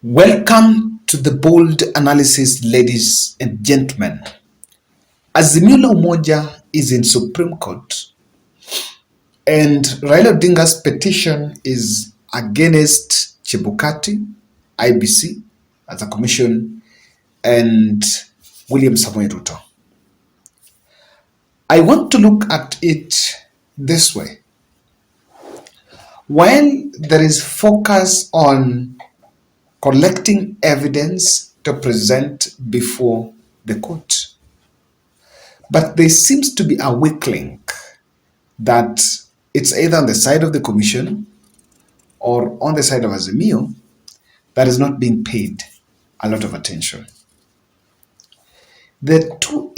Welcome to the bold analysis, ladies and gentlemen. Azimio la Umoja is in Supreme Court, and Raila Odinga's petition is against Chebukati, IBC as a commission, and William Samoei Ruto. I want to look at it this way. While there is focus on collecting evidence to present before the court, but there seems to be a weak link that it's either on the side of the commission or on the side of Azimio that is not being paid a lot of attention. There are three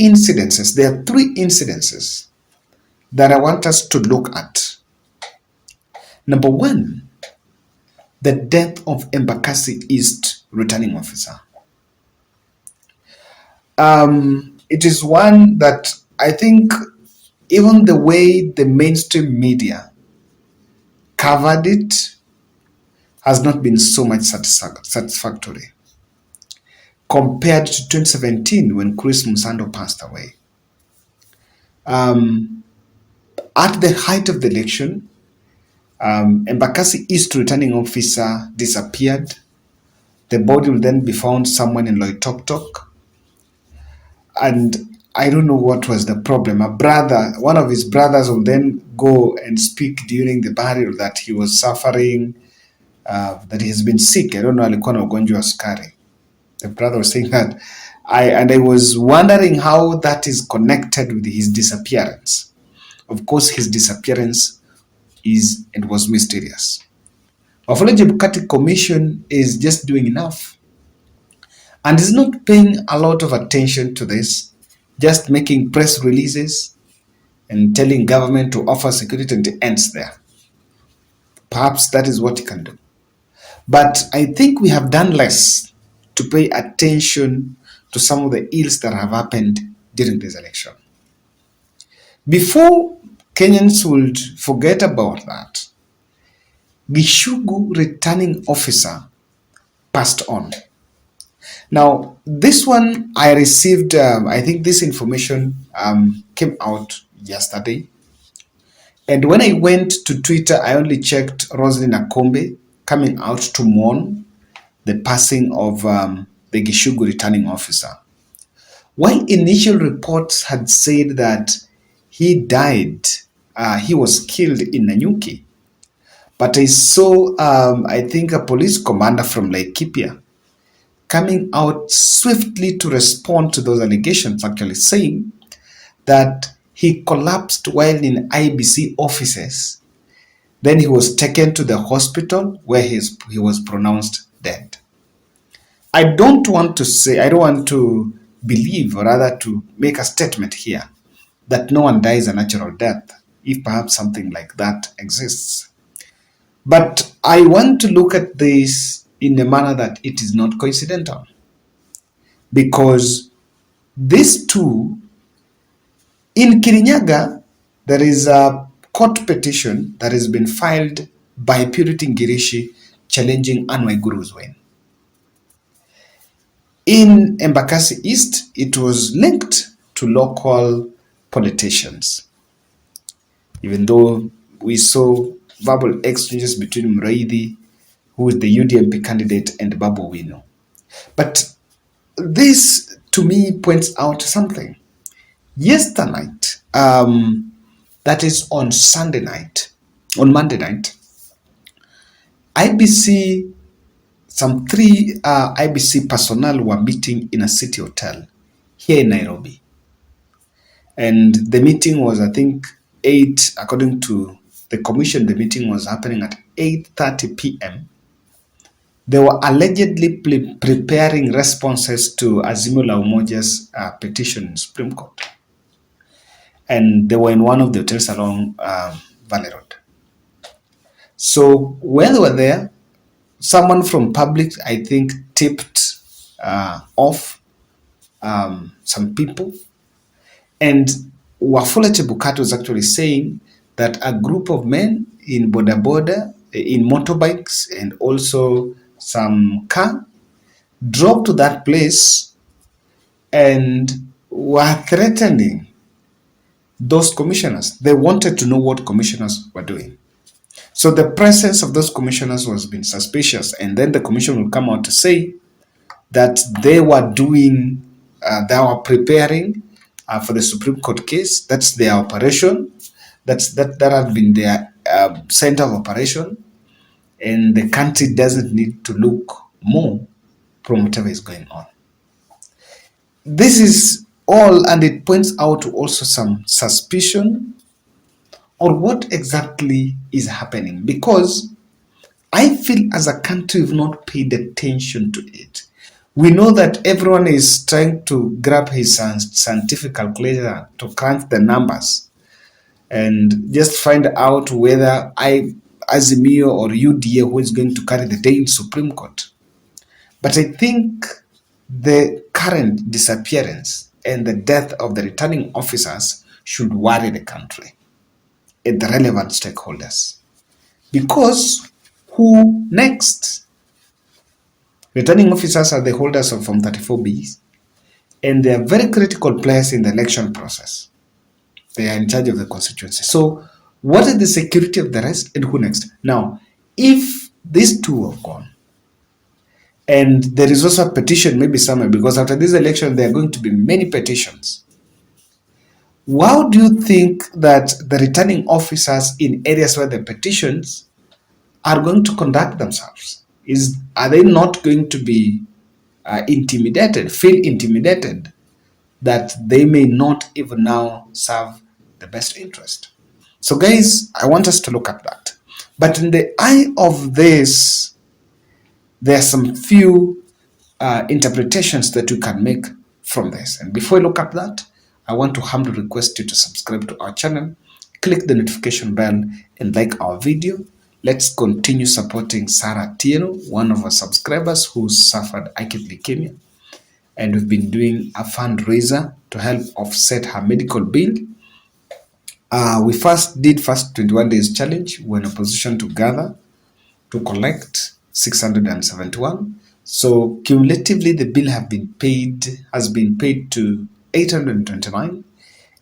incidences that I want us to look at. Number one, the death of Embakasi East returning officer. It is one that I think even the way the mainstream media covered it has not been so much satisfactory compared to 2017 when Chris Musando passed away. At the height of the election, Embakasi East returning officer disappeared. The body will then be found somewhere in Loitoktok. And I don't know what was the problem. One of his brothers will then go and speak during the burial that he was suffering, that he has been sick. I don't know, alikuwa na ugonjwa wa sukari. The brother was saying that. I was wondering how that is connected with his disappearance. Of course, his disappearance was mysterious. Wafula Chebukati Commission is just doing enough and is not paying a lot of attention to this, just making press releases and telling government to offer security, and it ends there. Perhaps that is what he can do. But I think we have done less to pay attention to some of the ills that have happened during this election. Before Kenyans would forget about that, Gichugu returning officer passed on. Now, this one I received, I think this information came out yesterday. And when I went to Twitter, I only checked Roslyn Akombe coming out to mourn the passing of the Gichugu returning officer. While initial reports had said that he died, he was killed in Nanyuki. But I saw, I think, a police commander from Laikipia coming out swiftly to respond to those allegations, actually saying that he collapsed while in IBC offices. Then he was taken to the hospital where he was pronounced dead. I don't want to believe, or rather to make a statement here, that no one dies a natural death, if perhaps something like that exists. But I want to look at this in a manner that it is not coincidental. Because these two, in Kirinyaga, there is a court petition that has been filed by Purity Ngirishi challenging Anne Waiguru's win. In Embakasi East, it was linked to local politicians. Even though we saw verbal exchanges between Muraidhi, who is the UDMP candidate, and Babu Wino. But this, to me, points out something. Yesterday night, that is on Monday night, IBC, some three IBC personnel were meeting in a city hotel here in Nairobi. And the meeting was, I think, according to the commission, the meeting was happening at 8:30 p.m. They were allegedly preparing responses to Azimio la Umoja's petition in Supreme Court. And they were in one of the hotels along Valley Road. So when they were there, someone from public, I think, tipped off some people. And Wafula Chebukati was actually saying that a group of men in boda, in motorbikes, and also some car drove to that place and were threatening those commissioners. They wanted to know what commissioners were doing. So the presence of those commissioners was being suspicious, and then the commission will come out to say that they were doing, they were preparing for the Supreme Court case. That's their operation. That had been their center of operation, and the country doesn't need to look more from whatever is going on. This is all, and it points out to also some suspicion on what exactly is happening, because I feel as a country we've not paid attention to it. We know that everyone is trying to grab his scientific calculator to crunch the numbers and just find out whether Azimio or UDA who is going to carry the day in Supreme Court. But I think the current disappearance and the death of the returning officers should worry the country and the relevant stakeholders. Because who next? Returning officers are the holders of Form 34Bs, and they are very critical players in the election process. They are in charge of the constituency. So, what is the security of the rest, and who next? Now, if these two are gone, and there is also a petition, maybe somewhere, because after this election, there are going to be many petitions. How do you think that the returning officers in areas where the petitions are going to conduct themselves? Are they not going to be feel intimidated that they may not even now serve the best interest? So, guys, I want us to look at that. But in the eye of this, there are some few interpretations that you can make from this. And before we look at that, I want to humbly request you to subscribe to our channel, click the notification bell, and like our video. Let's continue supporting Sarah Tieno, one of our subscribers who suffered acute leukemia. And we've been doing a fundraiser to help offset her medical bill. We did 21 days challenge. We're in a position to gather to collect 671. So cumulatively, the bill has been paid to 829,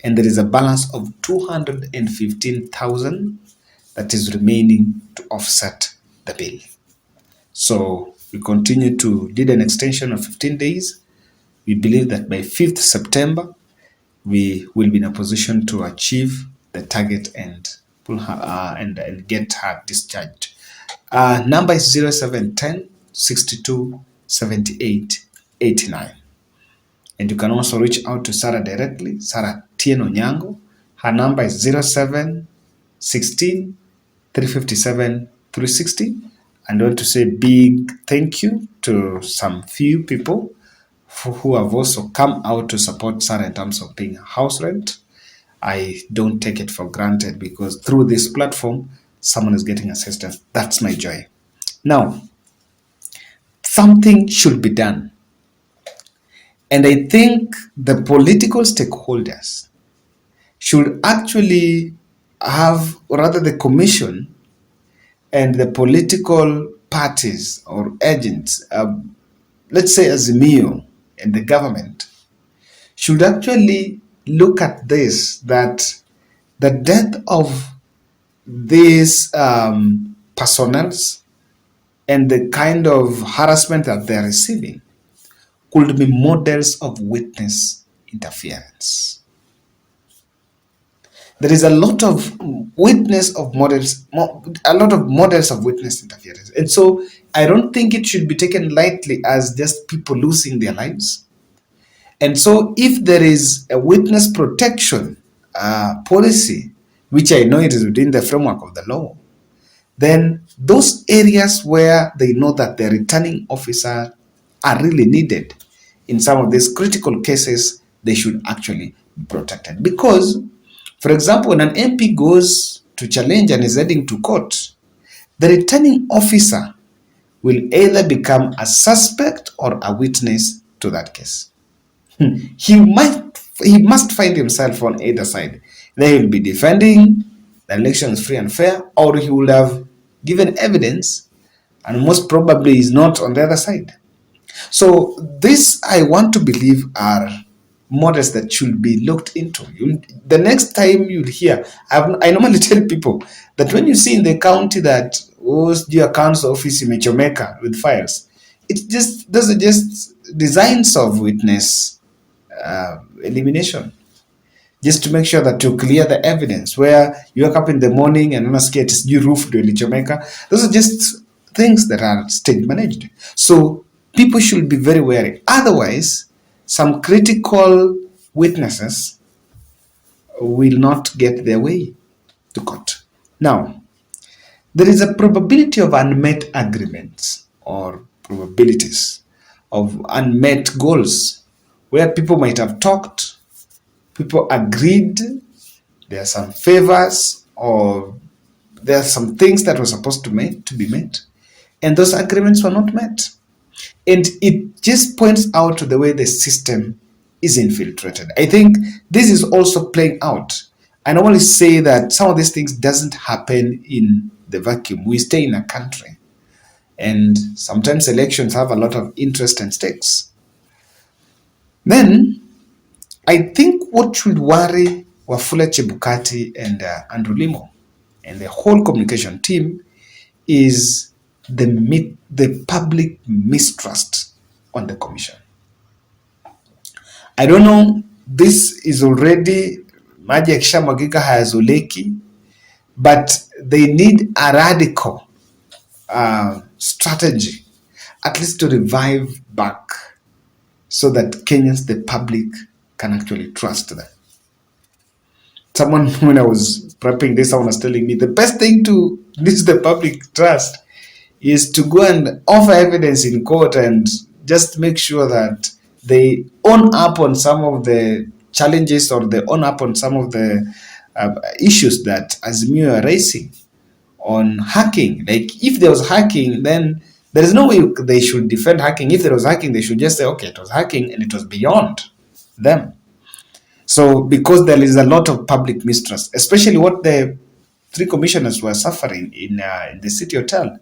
and there is a balance of 215,000 that is remaining to offset the bill. So we continue to did an extension of 15 days. We believe that by 5th September, we will be in a position to achieve the target and pull her and get her discharged. Number is 0710 62 78 89. And you can also reach out to Sarah directly, Sarah Tieno Nyango. Her number is 07 16 357 360. And I want to say big thank you to some few people who have also come out to support Sarah in terms of paying house rent. I don't take it for granted, because through this platform, someone is getting assistance. That's my joy. Now, something should be done. And I think the political stakeholders should actually have, or rather the commission and the political parties or agents, let's say Azimio and the government, should actually look at this, that the death of these personnels and the kind of harassment that they're receiving could be models of witness interference. There is a lot of models of witness interference. And so I don't think it should be taken lightly as just people losing their lives. And so if there is a witness protection policy, which I know it is within the framework of the law, then those areas where they know that the returning officer are really needed in some of these critical cases, they should actually be protected. Because, for example, when an MP goes to challenge and is heading to court, the returning officer will either become a suspect or a witness to that case. He must find himself on either side. They will be defending the election is free and fair, or he will have given evidence and most probably is not on the other side. So this, I want to believe, are models that should be looked into. The next time you'll hear, I normally tell people that when you see in the county that your council office imechomeka with files, those are just designs of witness elimination, just to make sure that you clear the evidence. Where you wake up in the morning and unasikia ati sijui roof ndio ilichomeka. Those are just things that are state managed. So people should be very wary. Otherwise, some critical witnesses will not get their way to court. Now, there is a probability of unmet agreements or probabilities of unmet goals where people might have talked, people agreed, there are some favors, or there are some things that were supposed to be met, and those agreements were not met. And it just points out to the way the system is infiltrated. I think this is also playing out. I normally say that some of these things doesn't happen in the vacuum. We stay in a country, and sometimes elections have a lot of interest and stakes. Then I think what should worry Wafula Chebukati and Andrew Limo and the whole communication team is the public mistrust on the commission. I don't know, this is already maji yakishamwagika hayazoleki, but they need a radical strategy, at least to revive back, so that Kenyans, the public, can actually trust them. Someone, when I was prepping this, someone was telling me the best thing to reach the public trust is to go and offer evidence in court and just make sure that they own up on some of the challenges, or they own up on some of the issues that Azimio are raising on hacking. Like, if there was hacking, then there is no way they should defend hacking. If there was hacking, they should just say, okay, it was hacking and it was beyond them. So, because there is a lot of public mistrust, especially what the three commissioners were suffering in the city hotel,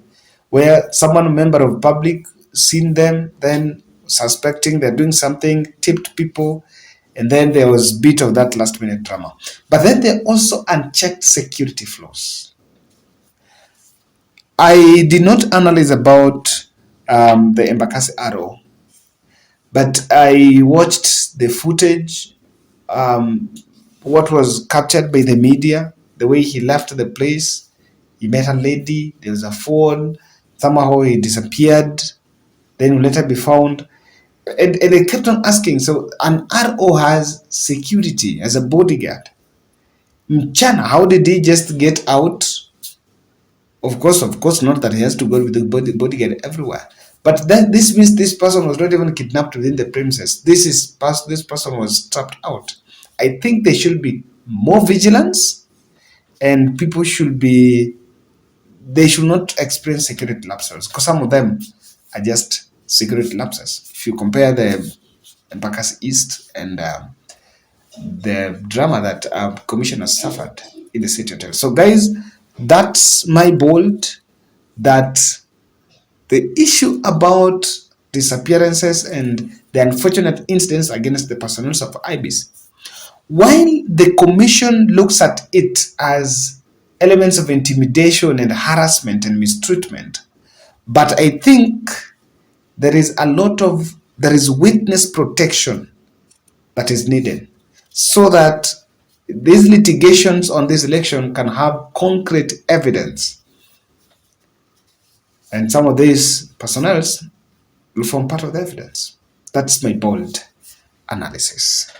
where someone, a member of public, seen them, then suspecting they're doing something, tipped people, and then there was a bit of that last minute drama. But then there are also unchecked security flaws. I did not analyze about the Embakasi arrow, but I watched the footage, what was captured by the media, the way he left the place. He met a lady, there was a phone, somehow he disappeared, then will later be found. And I kept on asking, so an RO has security as a bodyguard. Mchana, how did he just get out? Of course, not that he has to go with the bodyguard everywhere. But this means this person was not even kidnapped within the premises. This person was trapped out. I think there should be more vigilance, and people they should not experience security lapses, because some of them are just security lapses. If you compare the Embakasi East and the drama that commissioners suffered in the city hotel. So, guys, that's my bold, that the issue about disappearances and the unfortunate incidents against the personnel of IBIS, while the commission looks at it as elements of intimidation and harassment and mistreatment, but I think there is witness protection that is needed, so that these litigations on this election can have concrete evidence, and some of these personnel will form part of the evidence. That's my bold analysis.